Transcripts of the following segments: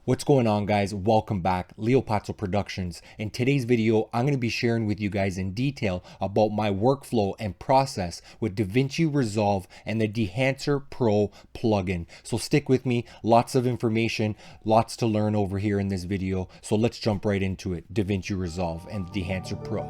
What's going on, guys? Welcome back, Leo Pazzo Productions. In today's video, I'm going to be sharing with you guys in detail about my workflow and process with Davinci Resolve and the Dehancer Pro plugin. So stick with me, lots of information, lots to learn over here in this video. So let's jump right into it. Davinci Resolve and Dehancer Pro.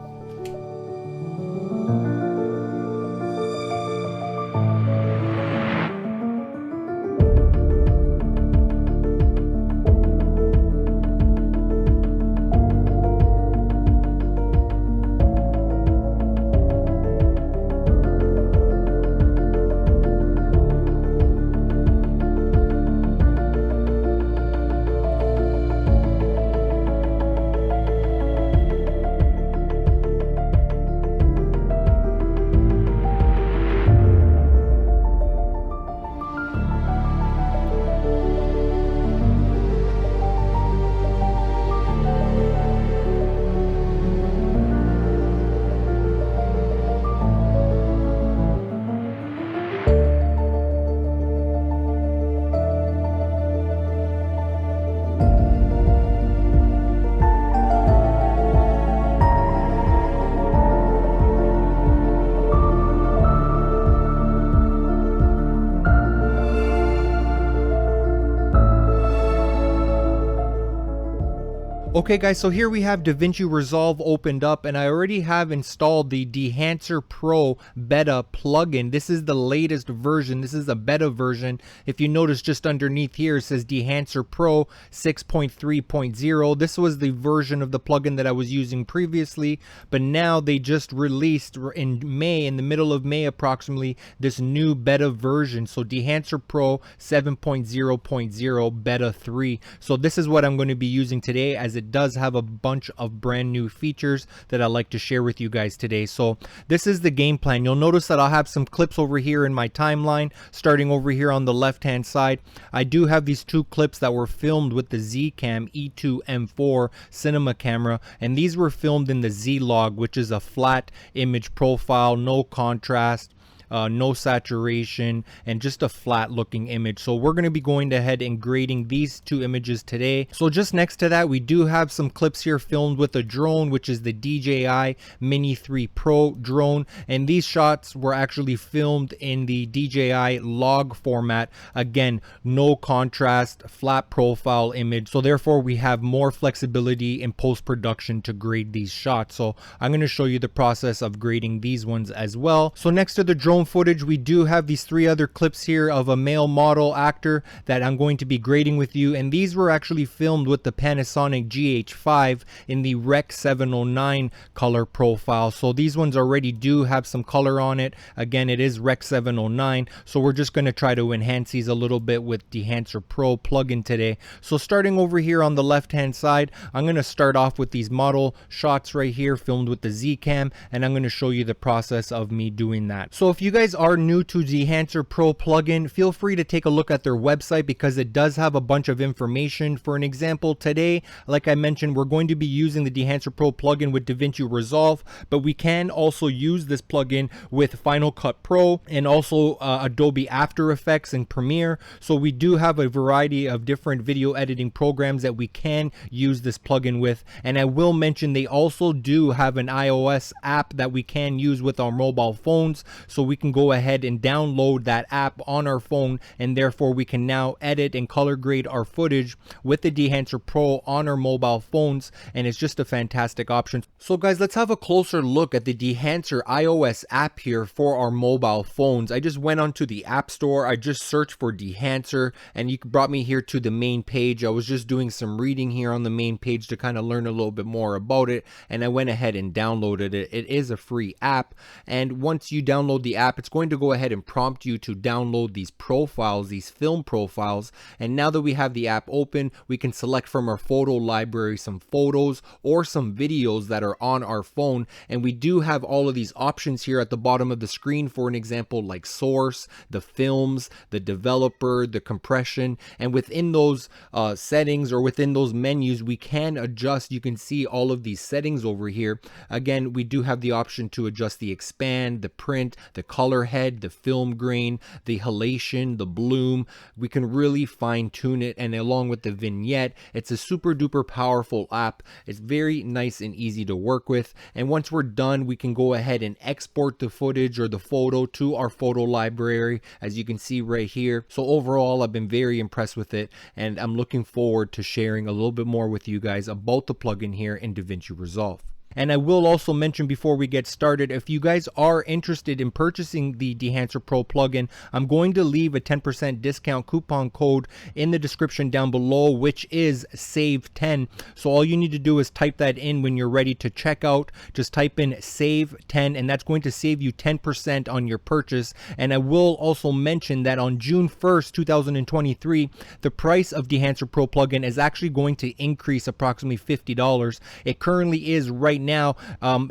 Okay guys, so here we have Davinci Resolve opened up, and I already have installed the Dehancer Pro Beta plugin. This is the latest version. This is a beta version. If you notice just underneath here, it says Dehancer Pro 6.3.0. This was the version of the plugin that I was using previously, but now they just released in May, in the middle of May approximately, this new beta version. So Dehancer Pro 7.0.0 Beta 3. So this is what I'm going to be using today, as it does have a bunch of brand new features that I'd like to share with you guys today. So this is the game plan. You'll notice that I'll have some clips over here in my timeline, starting over here on the left hand side. I do have these two clips that were filmed with the Zcam E2 M4 cinema camera, and these were filmed in the ZLOG, which is a flat image profile, no contrast, no saturation, and just a flat looking image. So we're going to be going ahead and grading these two images today. So just next to that, we do have some clips here filmed with a drone, which is the DJI Mini 3 Pro drone, and these shots were actually filmed in the DJI log format. Again, no contrast, flat profile image, so therefore we have more flexibility in post-production to grade these shots. So I'm going to show you the process of grading these ones as well. So next to the drone footage, we do have these three other clips here of a male model actor that I'm going to be grading with you, and these were actually filmed with the Panasonic GH5 in the Rec 709 color profile. So these ones already do have some color on it. Again, it is Rec 709, so we're just going to try to enhance these a little bit with Dehancer Pro plugin today. So starting over here on the left hand side, I'm going to start off with these model shots right here filmed with the Zcam, and I'm going to show you the process of me doing that. So if you guys are new to Dehancer Pro plugin, feel free to take a look at their website, because it does have a bunch of information. For an example, today, like I mentioned, we're going to be using the Dehancer Pro plugin with Davinci Resolve, but we can also use this plugin with Final Cut Pro and also Adobe After Effects and Premiere. So we do have a variety of different video editing programs that we can use this plugin with. And I will mention they also do have an iOS app that we can use with our mobile phones, so we can go ahead and download that app on our phone, and therefore we can now edit and color grade our footage with the Dehancer Pro on our mobile phones, and it's just a fantastic option. So guys, let's have a closer look at the Dehancer iOS app here for our mobile phones. I just went onto the App Store, I just searched for Dehancer, and you brought me here to the main page. I was just doing some reading here on the main page to kind of learn a little bit more about it, and I went ahead and downloaded it. It is a free app, and once you download the app, it's going to go ahead and prompt you to download these profiles, these film profiles. And now that we have the app open, we can select from our photo library some photos or some videos that are on our phone. And we do have all of these options here at the bottom of the screen, for an example, like source, the films, the developer, the compression. And within those settings, or within those menus, we can adjust. You can see all of these settings over here. Again, we do have the option to adjust the expand, the print, the color head, the film grain, the halation, the bloom. We can really fine tune it, and along with the vignette, it's a super duper powerful app. It's very nice and easy to work with, and once we're done, we can go ahead and export the footage or the photo to our photo library, as you can see right here. So overall, I've been very impressed with it, and I'm looking forward to sharing a little bit more with you guys about the plugin here in Davinci Resolve. And I will also mention before we get started, if you guys are interested in purchasing the Dehancer Pro plugin, I'm going to leave a 10% discount coupon code in the description down below, which is SAVE10. So all you need to do is type that in when you're ready to check out. Just type in SAVE10, and that's going to save you 10% on your purchase. And I will also mention that on June 1st, 2023, the price of Dehancer Pro plugin is actually going to increase approximately $50. It currently is right now,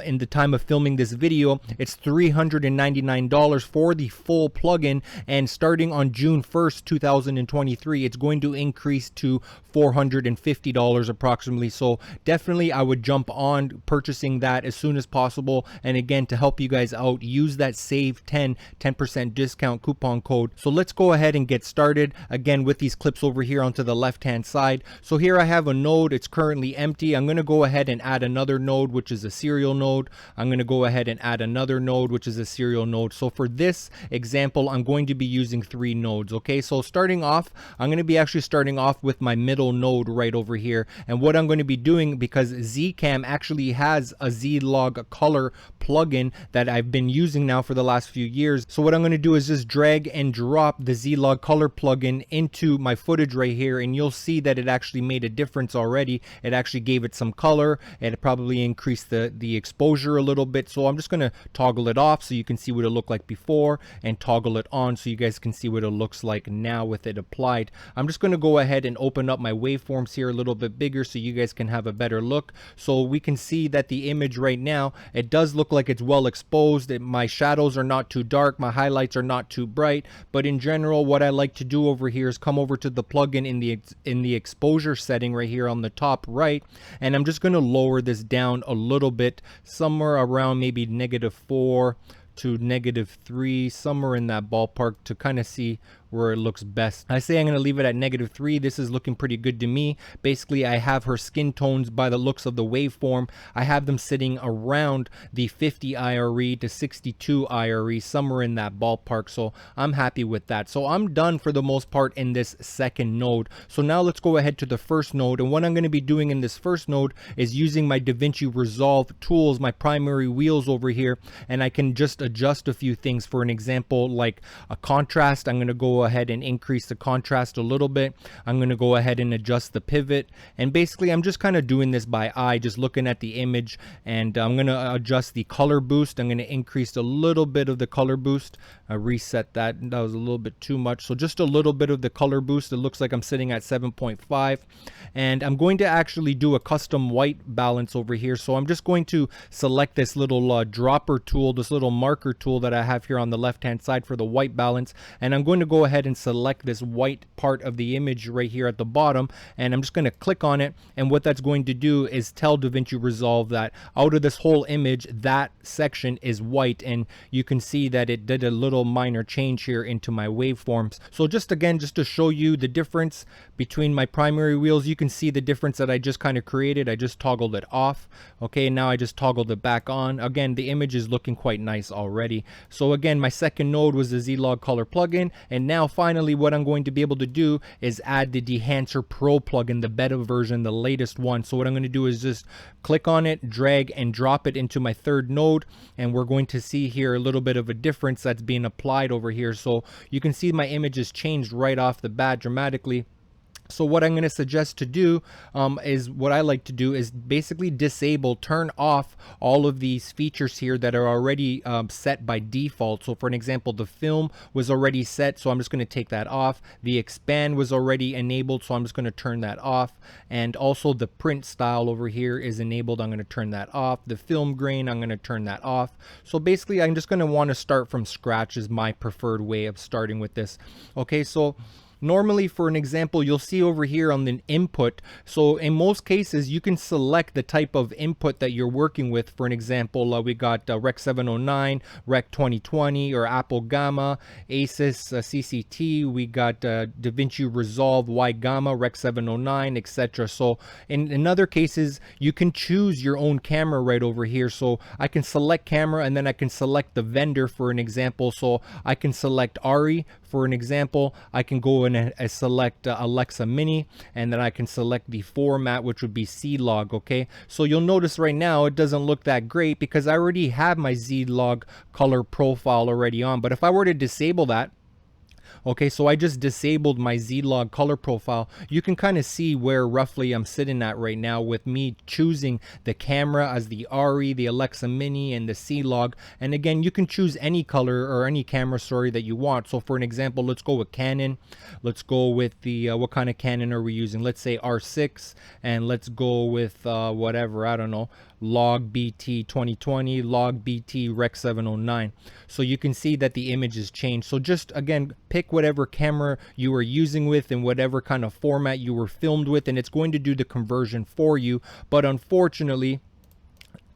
in the time of filming this video, it's $399 for the full plugin, and starting on June 1st, 2023, it's going to increase to $450 approximately. So definitely I would jump on purchasing that as soon as possible. And again, to help you guys out, use that SAVE10 discount coupon code. So let's go ahead and get started again with these clips over here onto the left hand side. So here I have a node, it's currently empty. I'm going to go ahead and add another node, which is a serial node. I'm going to go ahead and add another node, which is a serial node. So for this example, I'm going to be using 3 nodes. Okay, so starting off, I'm going to be actually starting off with my middle node right over here. And what I'm going to be doing, because Zcam actually has a ZLOG color plugin that I've been using now for the last few years. So what I'm going to do is just drag and drop the ZLOG color plugin into my footage right here, and you'll see that it actually made a difference already. It actually gave it some color, and it probably increased the exposure a little bit. So I'm just going to toggle it off so you can see what it looked like before, and toggle it on so you guys can see what it looks like now with it applied. I'm just going to go ahead and open up my waveforms here a little bit bigger so you guys can have a better look. So we can see that the image right now, it does look like it's well exposed. My shadows are not too dark, my highlights are not too bright, but in general, what I like to do over here is come over to the plugin in the exposure setting right here on the top right, and I'm just going to lower this down a little bit, somewhere around maybe -4 to -3, somewhere in that ballpark, to kind of see where it looks best. I say I'm going to leave it at -3. This is looking pretty good to me. Basically, I have her skin tones, by the looks of the waveform, I have them sitting around the 50 IRE to 62 IRE, somewhere in that ballpark. So I'm happy with that. So I'm done for the most part in this second node. So now let's go ahead to the first node. And what I'm going to be doing in this first node is using my Davinci Resolve tools, my primary wheels over here, and I can just adjust a few things. For an example, like a contrast, I'm going to go ahead and increase the contrast a little bit. I'm going to go ahead and adjust the pivot, and basically I'm just kind of doing this by eye, just looking at the image, and I'm going to adjust the color boost. I'm going to increase a little bit of the color boost. I reset that was a little bit too much, so just a little bit of the color boost. It looks like I'm sitting at 7.5, and I'm going to actually do a custom white balance over here. So I'm just going to select this little dropper tool, this little marker tool that I have here on the left hand side for the white balance, and I'm going to go ahead and select this white part of the image right here at the bottom, and I'm just going to click on it. And what that's going to do is tell Davinci Resolve that out of this whole image, that section is white, and you can see that it did a little minor change here into my waveforms. So just again, just to show you the difference between my primary wheels, you can see the difference that I just kind of created. I just toggled it off. Okay, now I just toggled it back on. Again, the image is looking quite nice already. So again, my second node was the ZLOG color plugin, and now finally what I'm going to be able to do is add the Dehancer Pro plugin, the beta version, the latest one. So what I'm going to do is just click on it, drag and drop it into my third node, and we're going to see here a little bit of a difference that's being applied over here. So you can see my image has changed right off the bat dramatically. So what I'm going to suggest to do is what I like to do is basically disable, turn off all of these features here that are already set by default. So for an example, the film was already set, so I'm just going to take that off. The expand was already enabled, so I'm just going to turn that off. And also the print style over here is enabled. I'm going to turn that off. The film grain, I'm going to turn that off. So basically, I'm just going to want to start from scratch is my preferred way of starting with this. Okay, so normally, for an example, you'll see over here on the input. So in most cases, you can select the type of input that you're working with. For an example, we got Rec 709, Rec 2020, or Apple Gamma, Asus CCT. We got Davinci Resolve Y Gamma, Rec 709, etc. So in other cases, you can choose your own camera right over here. So I can select camera, and then I can select the vendor, for an example. So I can select Ari. For an example, I can go in and select Alexa Mini, and then I can select the format, which would be ZLOG. Okay, so you'll notice right now it doesn't look that great because I already have my ZLOG color profile already on. But if I were to disable that, okay, so I just disabled my ZLOG color profile. You can kind of see where roughly I'm sitting at right now with me choosing the camera as the Ari, the Alexa Mini, and the ZLOG. And again, you can choose any color or any camera, sorry, that you want. So for an example, let's go with Canon. Let's go with the, what kind of Canon are we using? Let's say R6, and let's go with whatever, I don't know, Log BT 2020, Log BT Rec 709. So you can see that the image is changed. So just again, pick whatever camera you are using with and whatever kind of format you were filmed with, and it's going to do the conversion for you. But unfortunately,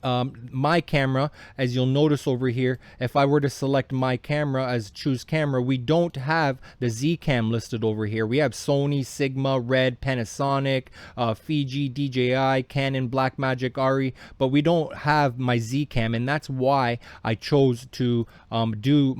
my camera, as you'll notice over here, if I were to select my camera as choose camera, we don't have the Z cam listed over here. We have Sony, Sigma, Red, Panasonic, Fiji, DJI, Canon, Blackmagic, Ari, but we don't have my Z cam, and that's why I chose to do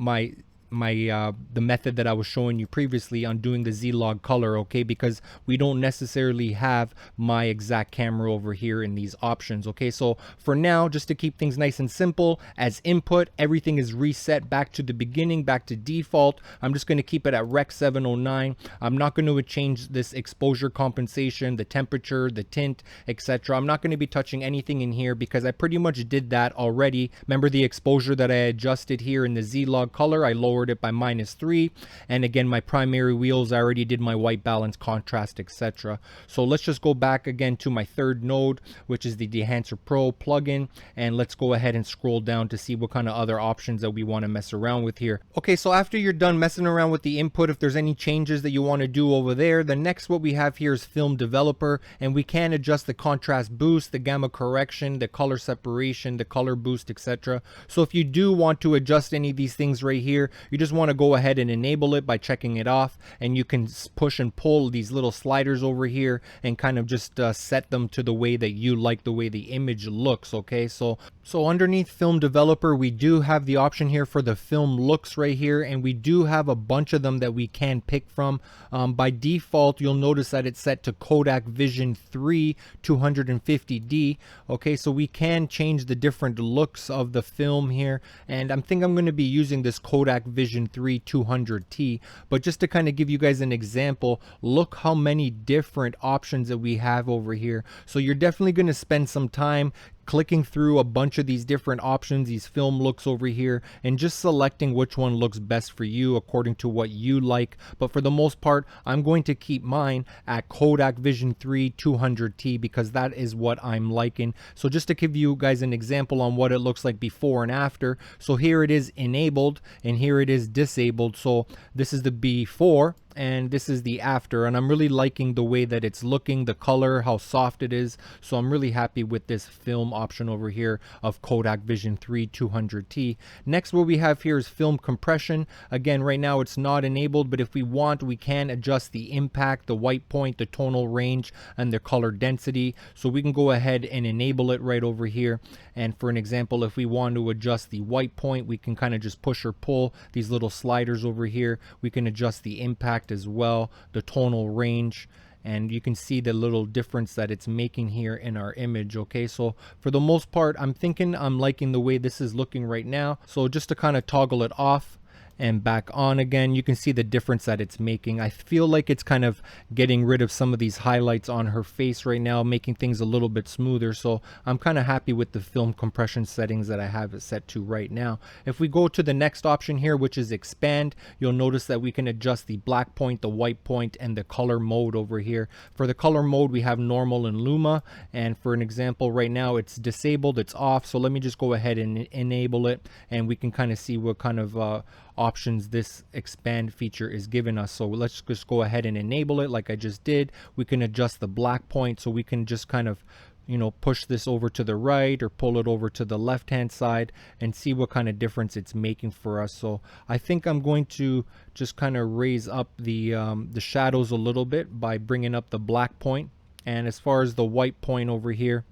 the method that I was showing you previously on doing the ZLOG color, okay, because we don't necessarily have my exact camera over here in these options. Okay, so for now, just to keep things nice and simple, as input, everything is reset back to the beginning, back to default. I'm just going to keep it at Rec 709. I'm not going to change this exposure compensation, the temperature, the tint, etc. I'm not going to be touching anything in here because I pretty much did that already. Remember the exposure that I adjusted here in the ZLOG color? I lowered it by -3, and again, my primary wheels, I already did my white balance, contrast, etc. So let's just go back again to my third node, which is the Dehancer Pro plugin, and let's go ahead and scroll down to see what kind of other options that we want to mess around with here. Okay, so after you're done messing around with the input, if there's any changes that you want to do over there, the next what we have here is Film Developer, and we can adjust the contrast boost, the gamma correction, the color separation, the color boost, etc. So if you do want to adjust any of these things right here, you just want to go ahead and enable it by checking it off, and you can push and pull these little sliders over here and kind of just set them to the way that you like the way the image looks. Okay, so underneath Film Developer, we do have the option here for the film looks right here, and we do have a bunch of them that we can pick from. By default, you'll notice that it's set to Kodak Vision 3 250D. Okay, so we can change the different looks of the film here, and I think I'm going to be using this Kodak Vision 3 200T. But just to kind of give you guys an example, look how many different options that we have over here. So you're definitely going to spend some time clicking through a bunch of these different options, these film looks over here, and just selecting which one looks best for you according to what you like. But for the most part, I'm going to keep mine at Kodak Vision 3 200T because that is what I'm liking. So just to give you guys an example on what it looks like before and after, so here it is enabled and here it is disabled. So this is the before and this is the after, and I'm really liking the way that it's looking, the color, how soft it is. So I'm really happy with this film option over here of Kodak Vision 3 200T. Next, what we have here is film compression. Again, right now it's not enabled, but if we want, we can adjust the impact, the white point, the tonal range, and the color density. So we can go ahead and enable it right over here. And for an example, if we want to adjust the white point, we can kind of just push or pull these little sliders over here. We can adjust the impact as well, the tonal range, and you can see the little difference that it's making here in our image. Okay, so for the most part, I'm thinking I'm liking the way this is looking right now. So just to kind of toggle it off and back on again, you can see the difference that it's making. I feel like it's kind of getting rid of some of these highlights on her face right now, making things a little bit smoother. So I'm kind of happy with the film compression settings that I have it set to right now. If we go to the next option here, which is expand, you'll notice that we can adjust the black point, the white point, and the color mode over here. For the color mode, we have normal and Luma, and for an example right now it's disabled, it's off. So let me just go ahead and enable it, and we can kind of see what kind of options this expand feature is giving us. So let's just go ahead and enable it like I just did. We can adjust the black point, so we can just kind of, you know, push this over to the right or pull it over to the left hand side and see what kind of difference it's making for us. So I think I'm going to just kind of raise up the shadows a little bit by bringing up the black point. And as far as the white point over here,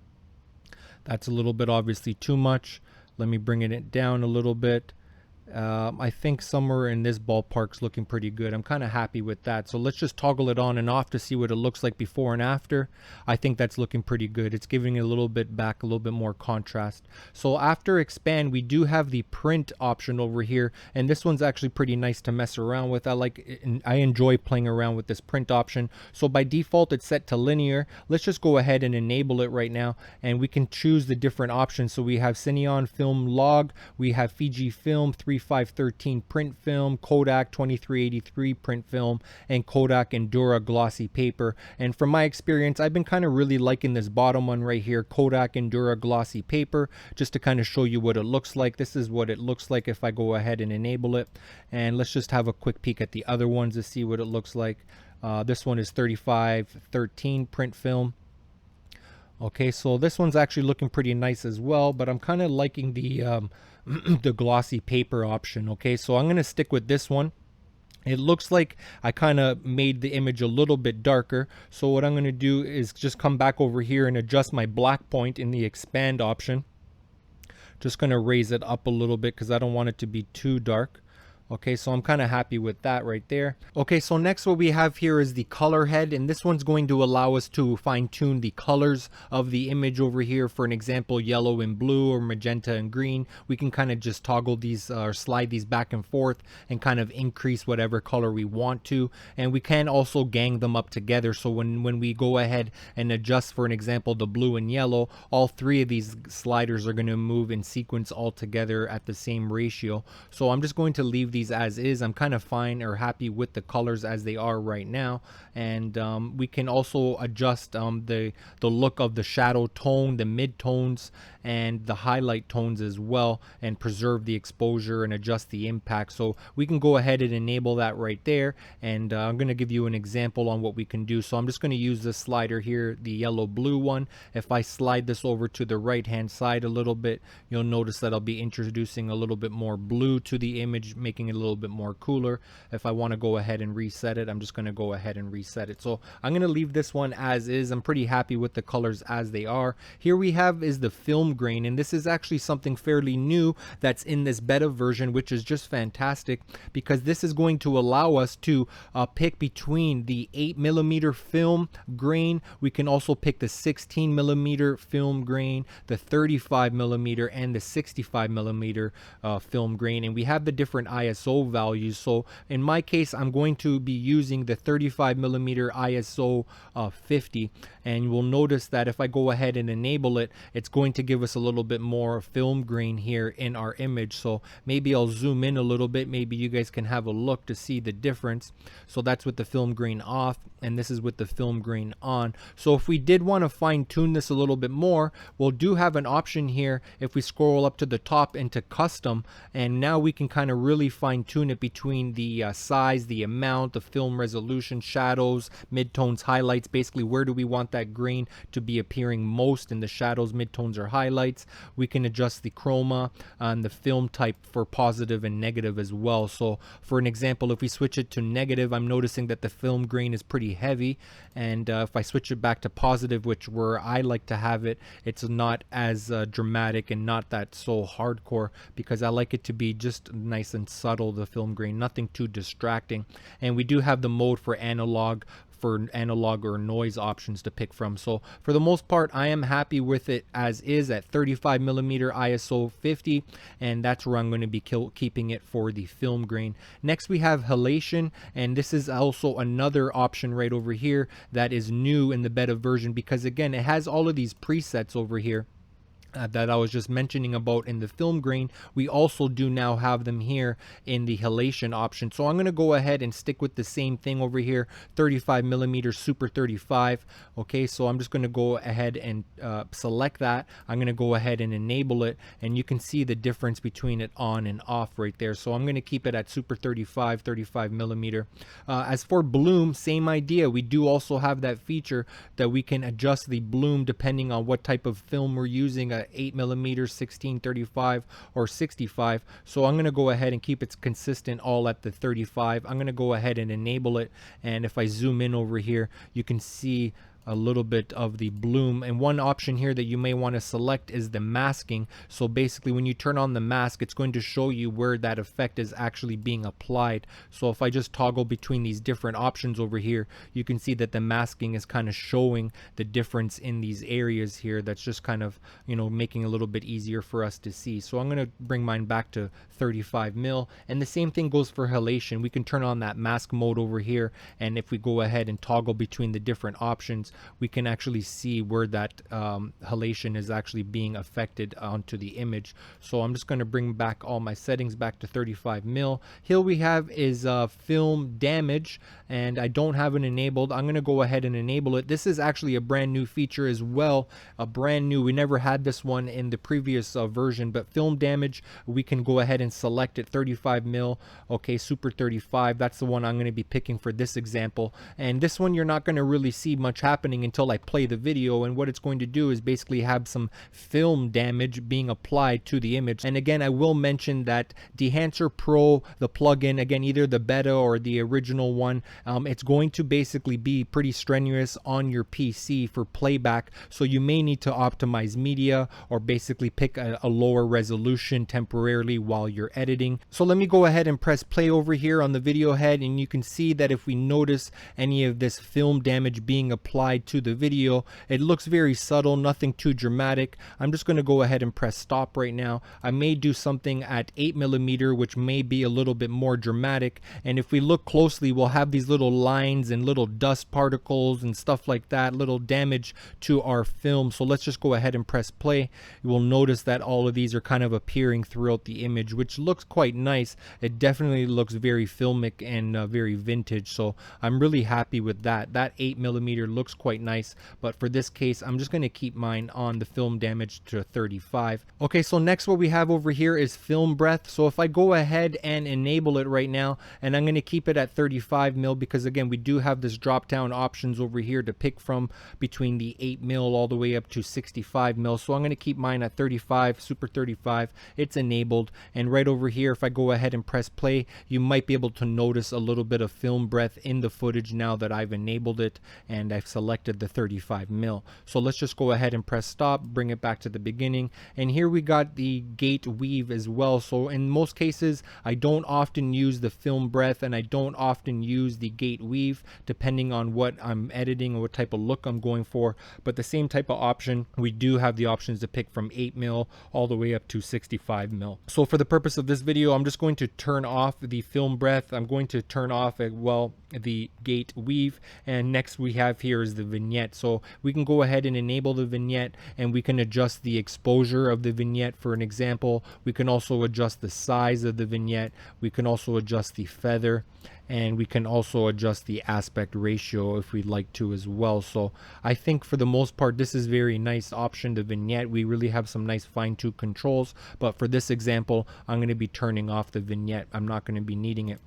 that's a little bit obviously too much. Let me bring it down a little bit. I think somewhere in this ballpark's looking pretty good. I'm kind of happy with that. So let's just toggle it on and off to see what it looks like before and after. I think that's looking pretty good. It's giving it a little bit back, a little bit more contrast. So after expand, we do have the print option over here, and this one's actually pretty nice to mess around with. I enjoy playing around with this print option. So by default, it's set to linear. Let's just go ahead and enable it right now, and we can choose the different options. So we have Cineon Film Log, we have Fiji Film 3513 print film, Kodak 2383 print film, and Kodak Endura glossy paper. And from my experience, I've been kind of really liking this bottom one right here, Kodak Endura glossy paper, just to kind of show you what it looks like. This is what it looks like if I go ahead and enable it. And let's just have a quick peek at the other ones to see what it looks like. This one is 3513 print film. Okay, so this one's actually looking pretty nice as well, but I'm kind of liking the the glossy paper option. Okay, so I'm going to stick with this one. It looks like I kind of made the image a little bit darker. So what I'm going to do is just come back over here and adjust my black point in the expand option. Just going to raise it up a little bit because I don't want it to be too dark. Okay, so I'm kind of happy with that right there. Okay, so next what we have here is the color head, and this one's going to allow us to fine tune the colors of the image over here. For an example, yellow and blue or magenta and green. We can kind of just toggle these or slide these back and forth and kind of increase whatever color we want to. And we can also gang them up together. So when we go ahead and adjust, for an example, the blue and yellow, all three of these sliders are going to move in sequence all together at the same ratio. So I'm just going to leave these as is. I'm kind of fine or happy with the colors as they are right now. And we can also adjust the look of the shadow tone, the mid tones, and the highlight tones as well, and preserve the exposure and adjust the impact. So we can go ahead and enable that right there. And I'm going to give you an example on what we can do. So I'm just going to use this slider here, the yellow blue one. If I slide this over to the right hand side a little bit, you'll notice that I'll be introducing a little bit more blue to the image, making it a little bit more cooler. If I want to go ahead and reset it, I'm just going to go ahead and reset it. So I'm going to leave this one as is. I'm pretty happy with the colors as they are. Here we have is the film grain, and this is actually something fairly new that's in this beta version, which is just fantastic because this is going to allow us to pick between the 8mm film grain. We can also pick the 16mm film grain, the 35mm, and the 65mm film grain, and we have the different ISO values. So in my case, I'm going to be using the 35mm ISO 50, and you will notice that if I go ahead and enable it, it's going to give us a little bit more film grain here in our image. So maybe I'll zoom in a little bit, maybe you guys can have a look to see the difference. So that's with the film grain off, and this is with the film grain on. So if we did want to fine tune this a little bit more, we'll do have an option here if we scroll up to the top into custom, and now we can kind of really fine tune it between the size, the amount, the film resolution, shadows, midtones, highlights. Basically, where do we want that grain to be appearing most in the shadows, midtones, or highlights. We can adjust the chroma and the film type for positive and negative as well. So for an example, if we switch it to negative, I'm noticing that the film grain is pretty heavy, and if I switch it back to positive, which where I like to have it, it's not as dramatic and not that so hardcore, because I like it to be just nice and subtle, the film grain, nothing too distracting. And we do have the mode for analog or noise options to pick from. So for the most part, I am happy with it as is at 35mm ISO 50, and that's where I'm going to be keeping it for the film grain. Next we have halation, and this is also another option right over here that is new in the beta version, because again, it has all of these presets over here. that I was just mentioning about in the film grain, we also do now have them here in the halation option. So I'm going to go ahead and stick with the same thing over here, 35 millimeter super 35. Okay, so I'm just going to go ahead and select that. I'm going to go ahead and enable it, and you can see the difference between it on and off right there. So I'm going to keep it at super 35 millimeter. As for bloom, same idea. We do also have that feature that we can adjust the bloom depending on what type of film we're using, 8 millimeter, 16, 35, or 65. So I'm going to go ahead and keep it consistent all at the 35. I'm going to go ahead and enable it, and if I zoom in over here, you can see a little bit of the bloom. And one option here that you may want to select is the masking. So basically when you turn on the mask, it's going to show you where that effect is actually being applied. So if I just toggle between these different options over here, you can see that the masking is kind of showing the difference in these areas here. That's just kind of, you know, making it a little bit easier for us to see. So I'm going to bring mine back to 35 mil, and the same thing goes for halation. We can turn on that mask mode over here, and if we go ahead and toggle between the different options, we can actually see where that halation is actually being affected onto the image. So I'm just going to bring back all my settings back to 35 mil. Here we have is film damage, and I don't have it enabled. I'm going to go ahead and enable it. This is actually a brand new feature as well, a brand new. We never had this one in the previous version, but film damage, we can go ahead and select it, 35 mil. Okay, super 35. That's the one I'm going to be picking for this example. And this one you're not going to really see much happening until I play the video, and what it's going to do is basically have some film damage being applied to the image. And again, I will mention that Dehancer Pro, the plugin, again, either the beta or the original one, it's going to basically be pretty strenuous on your PC for playback, so you may need to optimize media or basically pick a lower resolution temporarily while you're editing. So let me go ahead and press play over here on the video head, and you can see that if we notice any of this film damage being applied to the video, it looks very subtle, nothing too dramatic. I'm just going to go ahead and press stop right now. I may do something at 8 millimeter, which may be a little bit more dramatic, and if we look closely, we'll have these little lines and little dust particles and stuff like that, little damage to our film. So let's just go ahead and press play. You will notice that all of these are kind of appearing throughout the image, which looks quite nice. It definitely looks very filmic and very vintage, so I'm really happy with that. That 8 millimeter looks quite nice, but for this case, I'm just going to keep mine on the film damage to 35. Okay, so next what we have over here is film breath. So if I go ahead and enable it right now, and I'm going to keep it at 35 mil, because again, we do have this drop down options over here to pick from between the 8 mil all the way up to 65 mil. So I'm going to keep mine at 35, super 35. It's enabled, and right over here, if I go ahead and press play, you might be able to notice a little bit of film breath in the footage now that I've enabled it and I've selected the 35 mil. So let's just go ahead and press stop, bring it back to the beginning, and here we got the gate weave as well. So in most cases, I don't often use the film breath and I don't often use the gate weave, depending on what I'm editing or what type of look I'm going for, but the same type of option, we do have the options to pick from 8 mil all the way up to 65 mil. So for the purpose of this video, I'm just going to turn off the film breath. I'm going to turn off the gate weave, and next we have here is the vignette. So we can go ahead and enable the vignette, and we can adjust the exposure of the vignette. For an example, we can also adjust the size of the vignette. We can also adjust the feather, and we can also adjust the aspect ratio if we'd like to as well. So I think for the most part, this is very nice option, the vignette. We really have some nice fine-tuned controls, but for this example, I'm going to be turning off the vignette. I'm not going to be needing it.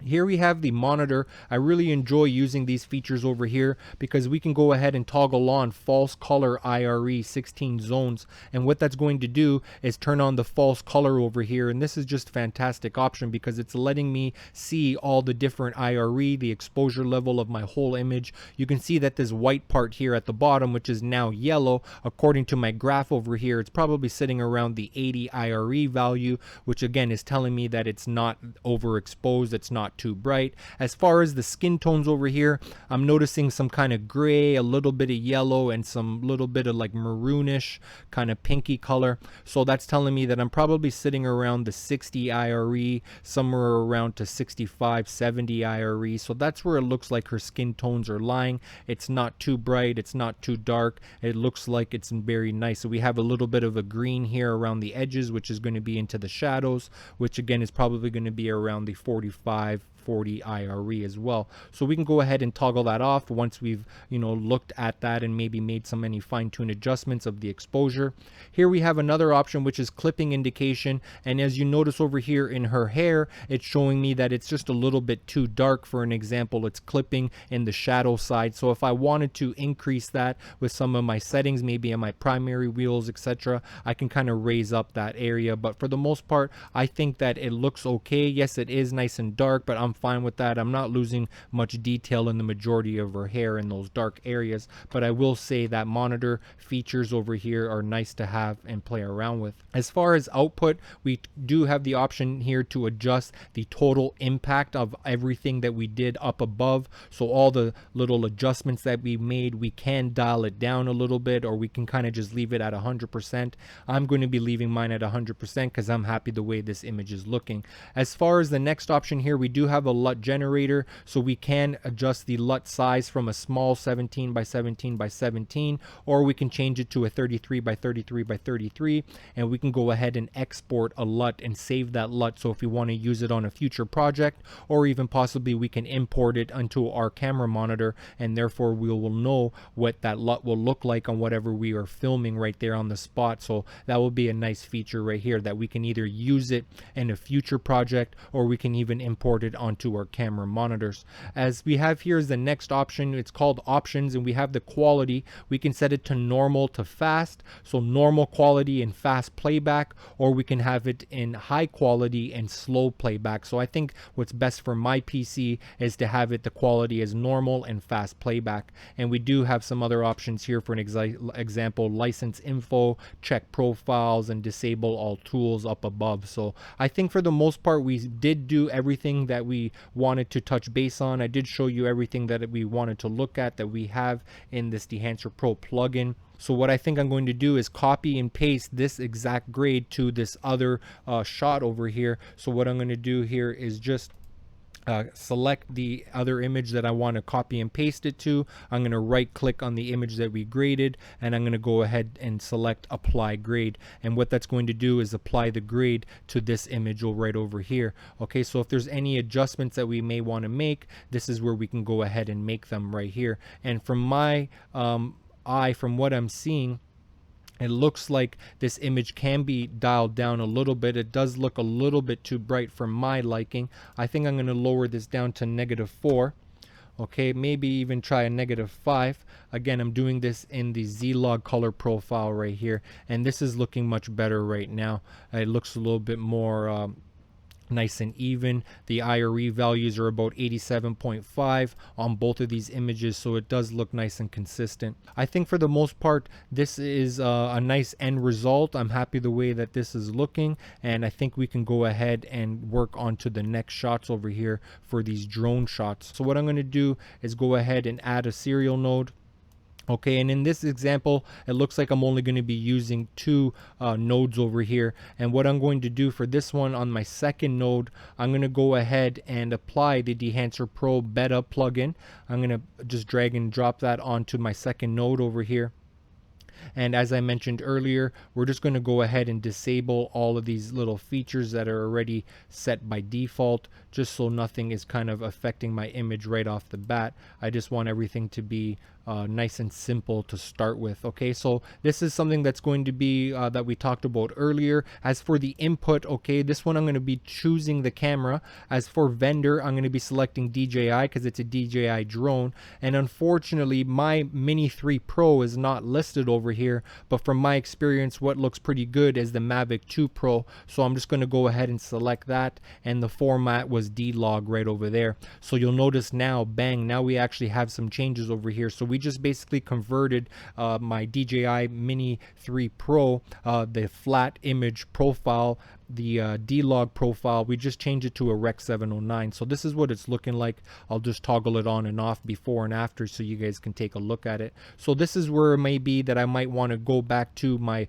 Here we have the monitor. I really enjoy using these features over here because we can go ahead and toggle on false color IRE 16 zones, and what that's going to do is turn on the false color over here, and this is just a fantastic option because it's letting me see all the different IRE, the exposure level of my whole image. You can see that this white part here at the bottom, which is now yellow, according to my graph over here, it's probably sitting around the 80 IRE value, which again is telling me that it's not overexposed, it's not not too bright. As far as the skin tones over here, I'm noticing some kind of gray, a little bit of yellow, and some little bit of like maroonish kind of pinky color. So that's telling me that I'm probably sitting around the 60 IRE, somewhere around to 65, 70 IRE. So that's where it looks like her skin tones are lying. It's not too bright, it's not too dark. It looks like it's very nice. So we have a little bit of a green here around the edges, which is going to be into the shadows, which again is probably going to be around the 45, 40 IRE as well. So we can go ahead and toggle that off once we've, you know, looked at that and maybe made any fine-tune adjustments of the exposure. Here we have another option, which is clipping indication, and as you notice over here in her hair, it's showing me that it's just a little bit too dark. For an example, it's clipping in the shadow side. So if I wanted to increase that with some of my settings, maybe on my primary wheels, etc., I can kind of raise up that area. But for the most part, I think that it looks okay. Yes, it is nice and dark, but I'm fine with that. I'm not losing much detail in the majority of her hair in those dark areas, but I will say that monitor features over here are nice to have and play around with. As far as output, we do have the option here to adjust the total impact of everything that we did up above. So all the little adjustments that we made, we can dial it down a little bit, or we can kind of just leave it at 100%. I'm going to be leaving mine at 100% because I'm happy the way this image is looking. As far as the next option here, we do have a LUT generator, so we can adjust the LUT size from a small 17 by 17 by 17, or we can change it to a 33 by 33 by 33, and we can go ahead and export a LUT and save that LUT. So if we want to use it on a future project, or even possibly we can import it onto our camera monitor, and therefore we will know what that LUT will look like on whatever we are filming right there on the spot. So that will be a nice feature right here, that we can either use it in a future project, or we can even import it onto our camera monitors. As we have here is the next option. It's called options, and we have the quality. We can set it to normal to fast, so normal quality and fast playback, or we can have it in high quality and slow playback. So I think what's best for my PC is to have it the quality as normal and fast playback. And we do have some other options here. For an example, license info, check profiles, and disable all tools up above. So I think for the most part we did do everything that we wanted to touch base on. I did show you everything that we wanted to look at that we have in this Dehancer Pro plugin. So what I think I'm going to do is copy and paste this exact grade to this other shot over here. So what I'm going to do here is just select the other image that I want to copy and paste it to. I'm going to right click on the image that we graded, and I'm going to go ahead and select apply grade. And what that's going to do is apply the grade to this image right over here. Okay, so if there's any adjustments that we may want to make, this is where we can go ahead and make them right here. And from my eye, from what I'm seeing, it looks like this image can be dialed down a little bit. It does look a little bit too bright for my liking. I think I'm going to lower this down to -4. Okay, maybe even try a -5. Again, I'm doing this in the ZLOG color profile right here, and this is looking much better right now. It looks a little bit more nice and even. The IRE values are about 87.5 on both of these images, so it does look nice and consistent. I think for the most part this is a nice end result. I'm happy the way that this is looking, and I think we can go ahead and work on to the next shots over here for these drone shots. So what I'm going to do is go ahead and add a serial node. Okay, and in this example, it looks like I'm only going to be using 2 nodes over here. And what I'm going to do for this one, on my second node, I'm going to go ahead and apply the Dehancer Pro Beta plugin. I'm going to just drag and drop that onto my second node over here. And as I mentioned earlier, we're just going to go ahead and disable all of these little features that are already set by default, just so nothing is kind of affecting my image right off the bat. I just want everything to be nice and simple to start with. Okay, so this is something that's going to be that we talked about earlier. As for the input, okay, this one I'm going to be choosing the camera. As for vendor, I'm going to be selecting DJI because it's a DJI drone, and unfortunately my Mini 3 Pro is not listed over here, but from my experience what looks pretty good is the Mavic 2 Pro. So I'm just going to go ahead and select that, and the format was ZLOG right over there. So you'll notice now, bang, now we actually have some changes over here. So we just basically converted my DJI Mini 3 Pro, the flat image profile, D-Log profile. We just changed it to a Rec 709. So this is what it's looking like. I'll just toggle it on and off before and after so you guys can take a look at it. So this is where it may be that I might want to go back to my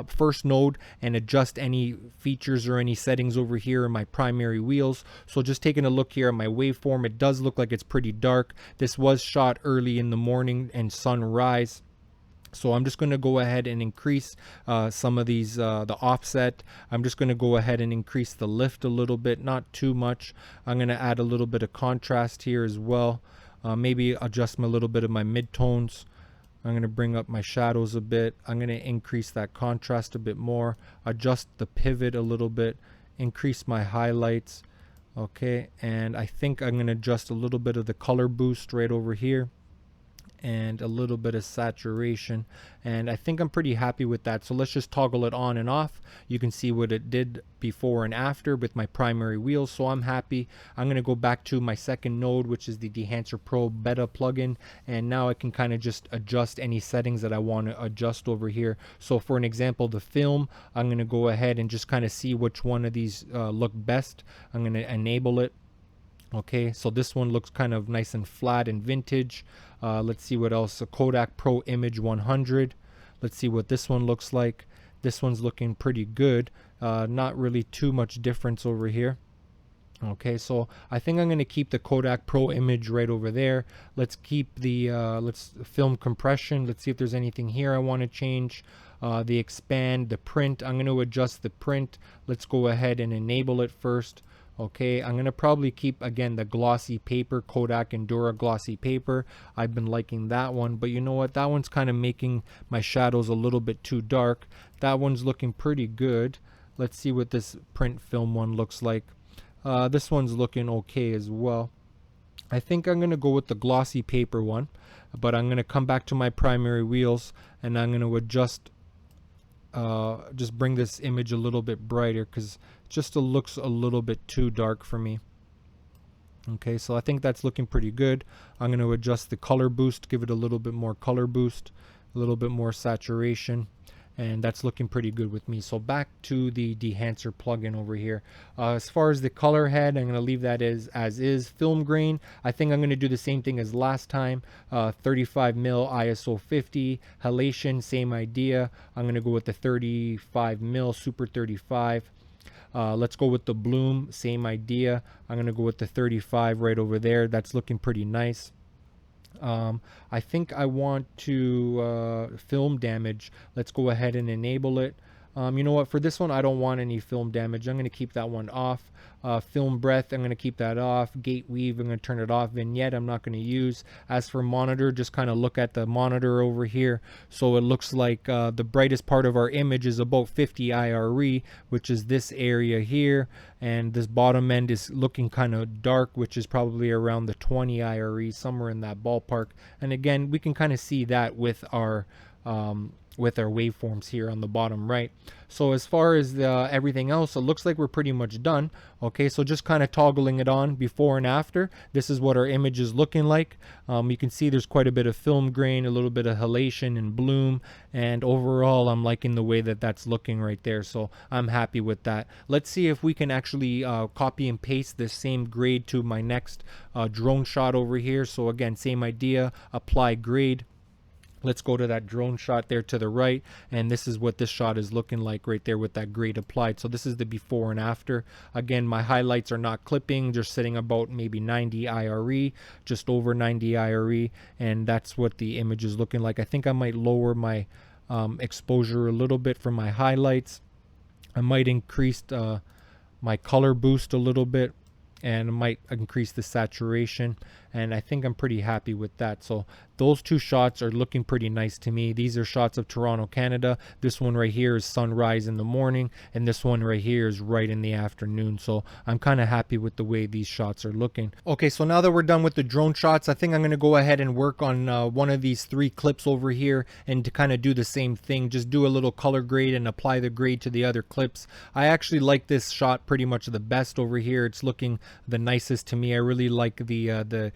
first node and adjust any features or any settings over here in my primary wheels. So just taking a look here at my waveform, it does look like it's pretty dark. This was shot early in the morning and sunrise. So I'm just going to go ahead and increase some of these, the offset. I'm just going to go ahead and increase the lift a little bit, not too much. I'm going to add a little bit of contrast here as well. Maybe adjust a little bit of my midtones. I'm going to bring up my shadows a bit. I'm going to increase that contrast a bit more. Adjust the pivot a little bit. Increase my highlights. Okay, and I think I'm going to adjust a little bit of the color boost right over here, and a little bit of saturation, and I think I'm pretty happy with that. So let's just toggle it on and off. You can see what it did before and after with my primary wheels, so I'm happy. I'm going to go back to my second node, which is the Dehancer Pro Beta plugin, and now I can kind of just adjust any settings that I want to adjust over here. So for an example, the film, I'm going to go ahead and just kind of see which one of these look best. I'm going to enable it. Okay, so this one looks kind of nice and flat and vintage. Let's see what else. A Kodak Pro Image 100. Let's see what this one looks like. This one's looking pretty good. Not really too much difference over here. Okay, so I think I'm going to keep the Kodak Pro Image right over there. Let's keep the let's film compression. Let's see if there's anything here I want to change. The expand, the print. I'm going to adjust the print. Let's go ahead and enable it first. Okay, I'm going to probably keep, again, the glossy paper, Kodak Endura glossy paper. I've been liking that one, but you know what? That one's kind of making my shadows a little bit too dark. That one's looking pretty good. Let's see what this print film one looks like. This one's looking okay as well. I think I'm going to go with the glossy paper one, but I'm going to come back to my primary wheels and I'm going to adjust, just bring this image a little bit brighter because just looks a little bit too dark for me. Okay, so I think that's looking pretty good. I'm going to adjust the color boost, give it a little bit more color boost, a little bit more saturation, and that's looking pretty good with me. So back to the Dehancer plugin over here. As far as the color head, I'm going to leave that as is. Film grain, I think I'm going to do the same thing as last time. 35mm ISO 50. Halation, same idea. I'm going to go with the 35mm Super 35. Let's go with the bloom, same idea. I'm going to go with the 35 right over there. That's looking pretty nice. I think I want to film damage. Let's go ahead and enable it. You know what, for this one I don't want any film damage. I'm going to keep that one off. Film breath, I'm going to keep that off. Gate weave, I'm going to turn it off. Vignette, I'm not going to use. As for monitor, just kind of look at the monitor over here. So it looks like the brightest part of our image is about 50 IRE, which is this area here, and this bottom end is looking kind of dark, which is probably around the 20 IRE, somewhere in that ballpark. And again, we can kind of see that with our waveforms here on the bottom right. So as far as everything else, it looks like we're pretty much done. Okay, so just kind of toggling it on before and after. This is what our image is looking like. You can see there's quite a bit of film grain, a little bit of halation and bloom, and overall I'm liking the way that that's looking right there. So I'm happy with that. Let's see if we can actually copy and paste this same grade to my next drone shot over here. So again, same idea, apply grade. Let's go to that drone shot there to the right, and this is what this shot is looking like right there with that grade applied. So this is the before and after. Again, my highlights are not clipping, just sitting about maybe 90 IRE, just over 90 IRE, and that's what the image is looking like. I think I might lower my exposure a little bit for my highlights. I might increase my color boost a little bit, and I might increase the saturation, and I think I'm pretty happy with that. So those two shots are looking pretty nice to me. These are shots of Toronto, Canada. This one right here is sunrise in the morning, and this one right here is right in the afternoon. So I'm kind of happy with the way these shots are looking. Okay, so now that we're done with the drone shots, I think I'm going to go ahead and work on one of these 3 clips over here, and to kind of do the same thing, just do a little color grade and apply the grade to the other clips. I actually like this shot pretty much the best over here. It's looking the nicest to me. I really like the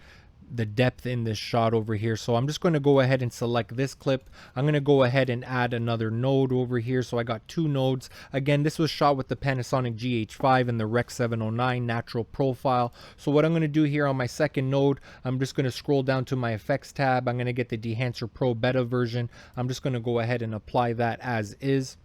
depth in this shot over here. So I'm just going to go ahead and select this clip. I'm going to go ahead and add another node over here. So I got 2 nodes. Again, this was shot with the Panasonic GH5 and the Rec 709 natural profile. So what I'm going to do here on my second node, I'm just going to scroll down to my effects tab. I'm going to get the Dehancer Pro Beta version. I'm just going to go ahead and apply that as is.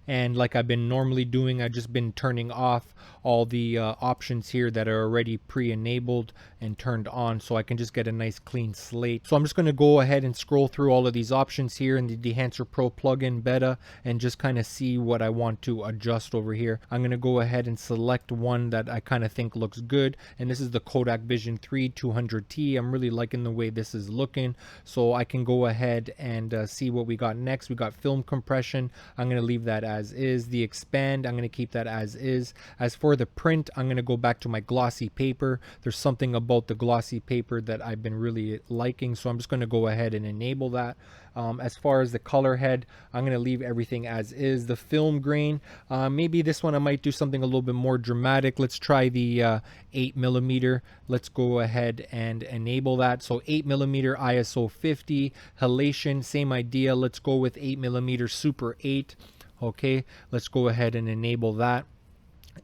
And like I've been normally doing, I've just been turning off all the options here that are already pre-enabled and turned on, so I can just get a nice clean slate. So I'm just going to go ahead and scroll through all of these options here in the Dehancer Pro Plugin Beta and just kind of see what I want to adjust over here. I'm going to go ahead and select one that I kind of think looks good, and this is the Kodak Vision 3 200T. I'm really liking the way this is looking, so I can go ahead and see what we got next. We got film compression. I'm going to leave that as is. The expand, I'm going to keep that as is. As for the print, I'm going to go back to my glossy paper. There's something about the glossy paper that I've been really liking, so I'm just going to go ahead and enable that. As far as the color head, I'm going to leave everything as is. The film grain, maybe this one I might do something a little bit more dramatic. Let's try the 8mm. Let's go ahead and enable that. So 8mm ISO 50, halation, same idea. Let's go with 8mm Super 8. Okay, let's go ahead and enable that.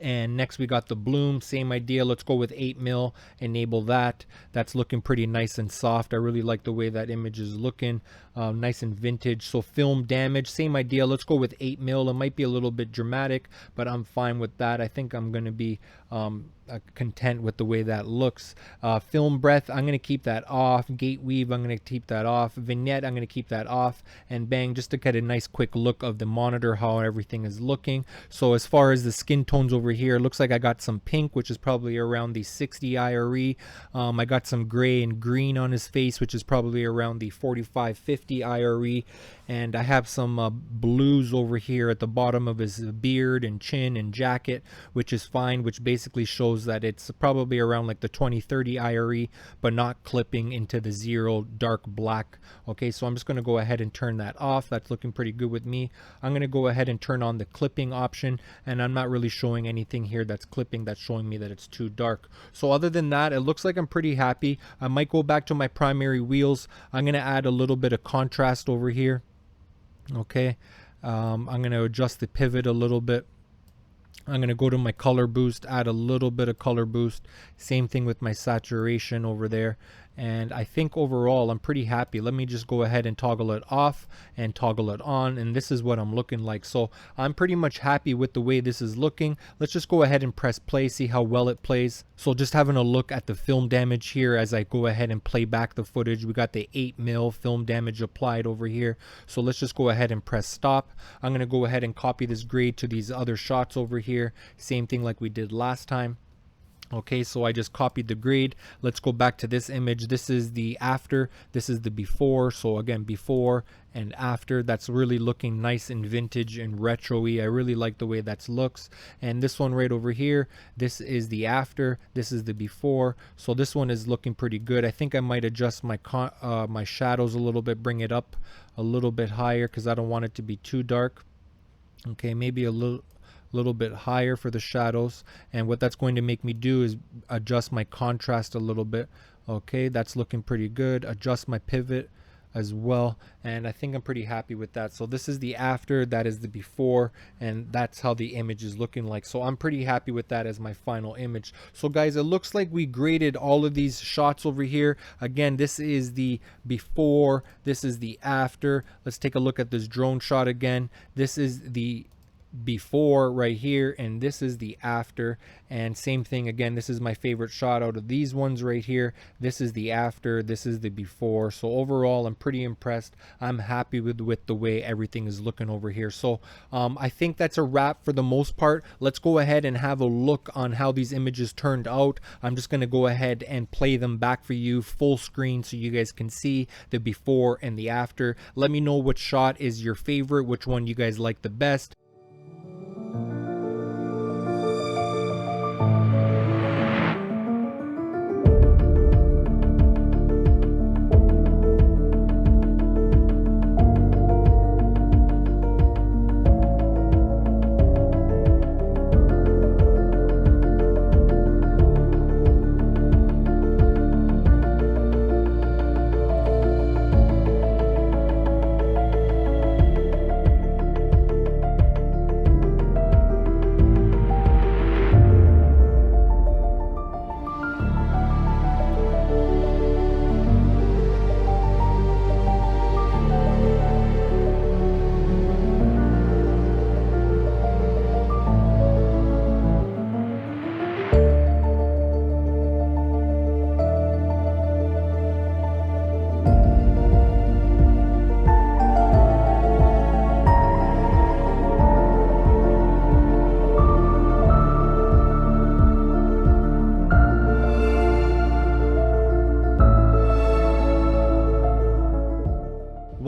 And next we got the bloom, same idea. Let's go with 8mm, enable that. That's looking pretty nice and soft. I really like the way that image is looking, nice and vintage. So film damage, same idea. Let's go with 8mm. It might be a little bit dramatic, but I'm fine with that. I think I'm going to be content with the way that looks. Film breath, I'm going to keep that off. Gate weave, I'm going to keep that off. Vignette, I'm going to keep that off. And bang, just to get a nice quick look of the monitor, how everything is looking. So as far as the skin tones over here, it looks like I got some pink, which is probably around the 60 IRE. I got some gray and green on his face, which is probably around the 45-50 IRE. And I have some blues over here at the bottom of his beard and chin and jacket, which is fine, which basically shows that it's probably around like the 20-30 IRE, but not clipping into the 0 dark black. Okay, so I'm just going to go ahead and turn that off. That's looking pretty good with me. I'm going to go ahead and turn on the clipping option, and I'm not really showing anything here that's clipping that's showing me that it's too dark. So other than that, it looks like I'm pretty happy. I might go back to my primary wheels. I'm going to add a little bit of contrast over here. Okay, I'm going to adjust the pivot a little bit. I'm going to go to my color boost, add a little bit of color boost. Same thing with my saturation over there. And I think overall I'm pretty happy. Let me just go ahead and toggle it off and toggle it on, and this is what I'm looking like. So I'm pretty much happy with the way this is looking. Let's just go ahead and press play, see how well it plays. So just having a look at the film damage here as I go ahead and play back the footage. We got the 8mm film damage applied over here. So let's just go ahead and press stop. I'm going to go ahead and copy this grade to these other shots over here. Same thing like we did last time. Okay, so I just copied the grade. Let's go back to this image. This is the after, this is the before. So again, before and after. That's really looking nice and vintage and retro-y. I really like the way that looks. And this one right over here, this is the after, this is the before. So this one is looking pretty good. I think I might adjust my my shadows a little bit, bring it up a little bit higher because I don't want it to be too dark. Okay, maybe a little bit higher for the shadows, and what that's going to make me do is adjust my contrast a little bit. Okay, that's looking pretty good. Adjust my pivot as well, and I think I'm pretty happy with that. So this is the after, that is the before, and that's how the image is looking like. So I'm pretty happy with that as my final image. So guys, it looks like we graded all of these shots over here. Again, this is the before, this is the after. Let's take a look at this drone shot again. This is the before right here, and this is the after. And same thing again, this is my favorite shot out of these ones right here. This is the after, this is the before. So overall I'm pretty impressed. I'm happy with the way everything is looking over here. So I think that's a wrap for the most part. Let's go ahead and have a look on how these images turned out. I'm just going to go ahead and play them back for you full screen so you guys can see the before and the after. Let me know which shot is your favorite, which one you guys like the best.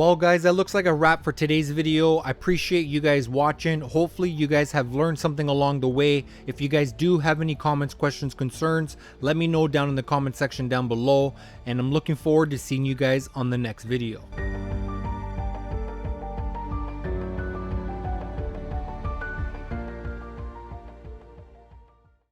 Well guys, that looks like a wrap for today's video. I appreciate you guys watching. Hopefully you guys have learned something along the way. If you guys do have any comments, questions, concerns, let me know down in the comment section down below, and I'm looking forward to seeing you guys on the next video.